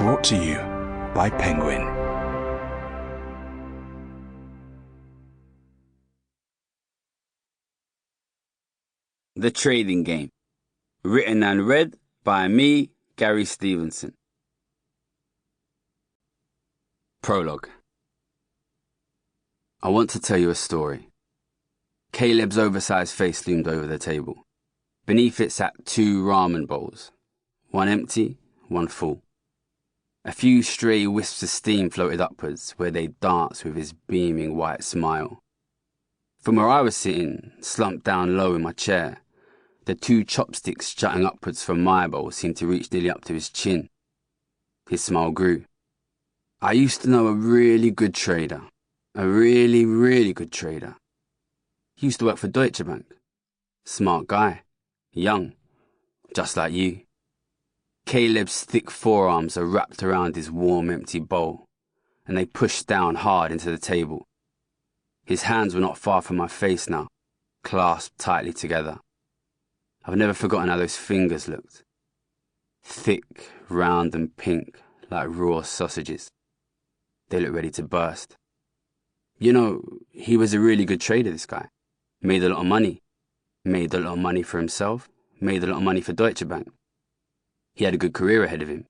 Brought to you by Penguin. The Trading Game. Written and read by me, Gary Stevenson. Prologue. I want to tell you a story. Caleb's oversized face loomed over the table. Beneath it sat 2 ramen bowls, one empty, one full. A few stray wisps of steam floated upwards where they danced with his beaming white smile. From where I was sitting, slumped down low in my chair, the 2 chopsticks jutting upwards from my bowl seemed to reach nearly up to his chin. His smile grew. I used to know a really good trader. A really, really good trader. He used to work for Deutsche Bank. Smart guy. Young. Just like you. Caleb's thick forearms are wrapped around his warm, empty bowl, and they pushed down hard into the table. His hands were not far from my face now, clasped tightly together. I've never forgotten how those fingers looked. Thick, round and pink, like raw sausages. They looked ready to burst. You know, he was a really good trader, this guy. Made a lot of money. Made a lot of money for himself. Made a lot of money for Deutsche Bank. He had a good career ahead of him.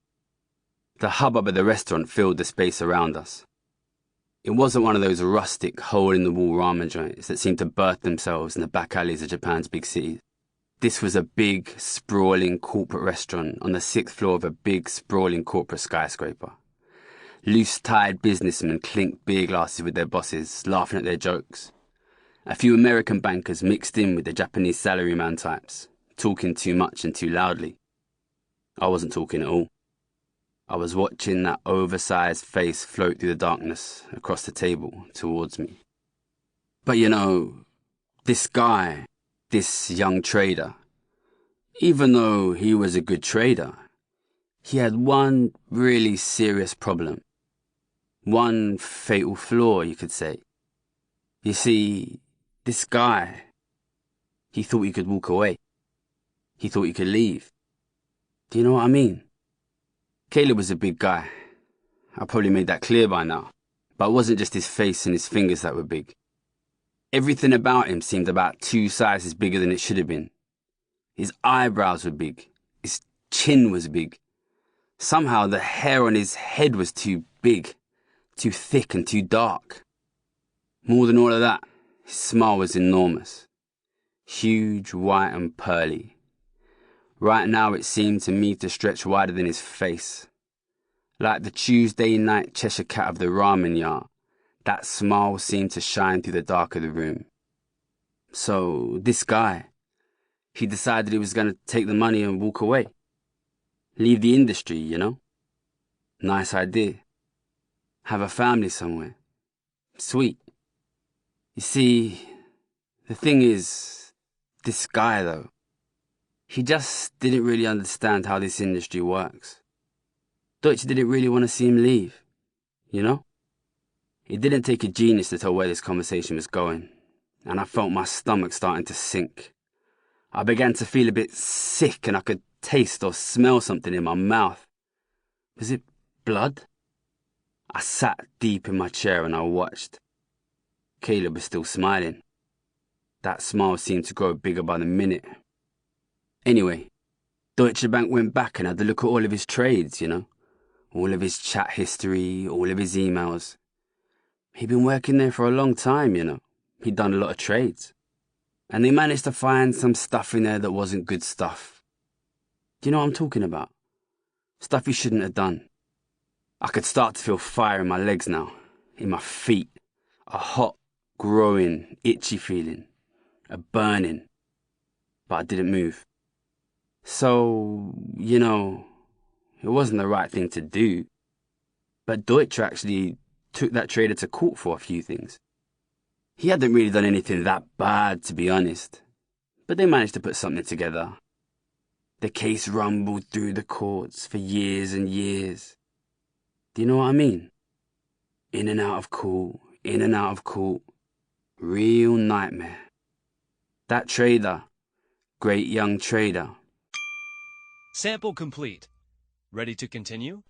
The hubbub of the restaurant filled the space around us. It wasn't one of those rustic, hole-in-the-wall ramen joints that seem to birth themselves in the back alleys of Japan's big cities. This was a big, sprawling corporate restaurant on the 6th floor of a big, sprawling corporate skyscraper. Loose-tied businessmen clinked beer glasses with their bosses, laughing at their jokes. A few American bankers mixed in with the Japanese salaryman types, talking too much and too loudly. I wasn't talking at all. I was watching that oversized face float through the darkness across the table towards me. But you know, this guy, this young trader, even though he was a good trader, he had one really serious problem. One fatal flaw, you could say. You see, this guy, he thought he could walk away. He thought he could leave. Do you know what I mean? Caleb was a big guy. I probably made that clear by now. But it wasn't just his face and his fingers that were big. Everything about him seemed about 2 sizes bigger than it should have been. His eyebrows were big. His chin was big. Somehow the hair on his head was too big, too thick and too dark. More than all of that, his smile was enormous. Huge, white and pearly. Right now it seemed to me to stretch wider than his face. Like the Tuesday night Cheshire cat of the ramen yard, that smile seemed to shine through the dark of the room. So, this guy, he decided he was going to take the money and walk away. Leave the industry, you know? Nice idea. Have a family somewhere. Sweet. You see, the thing is, this guy though, he just didn't really understand how this industry works. Deutsche didn't really want to see him leave, you know? It didn't take a genius to tell where this conversation was going, and I felt my stomach starting to sink. I began to feel a bit sick and I could taste or smell something in my mouth. Was it blood? I sat deep in my chair and I watched. Caleb was still smiling. That smile seemed to grow bigger by the minute. Anyway, Deutsche Bank went back and had a look at all of his trades, you know. All of his chat history, all of his emails. He'd been working there for a long time, you know. He'd done a lot of trades. And they managed to find some stuff in there that wasn't good stuff. Do you know what I'm talking about? Stuff he shouldn't have done. I could start to feel fire in my legs now, in my feet. A hot, growing, itchy feeling. A burning. But I didn't move. So, you know, it wasn't the right thing to do. But Deutsche actually took that trader to court for a few things. He hadn't really done anything that bad, to be honest. But they managed to put something together. The case rumbled through the courts for years and years. Do you know what I mean? In and out of court, in and out of court. Real nightmare. That trader, great young trader. Sample complete. Ready to continue?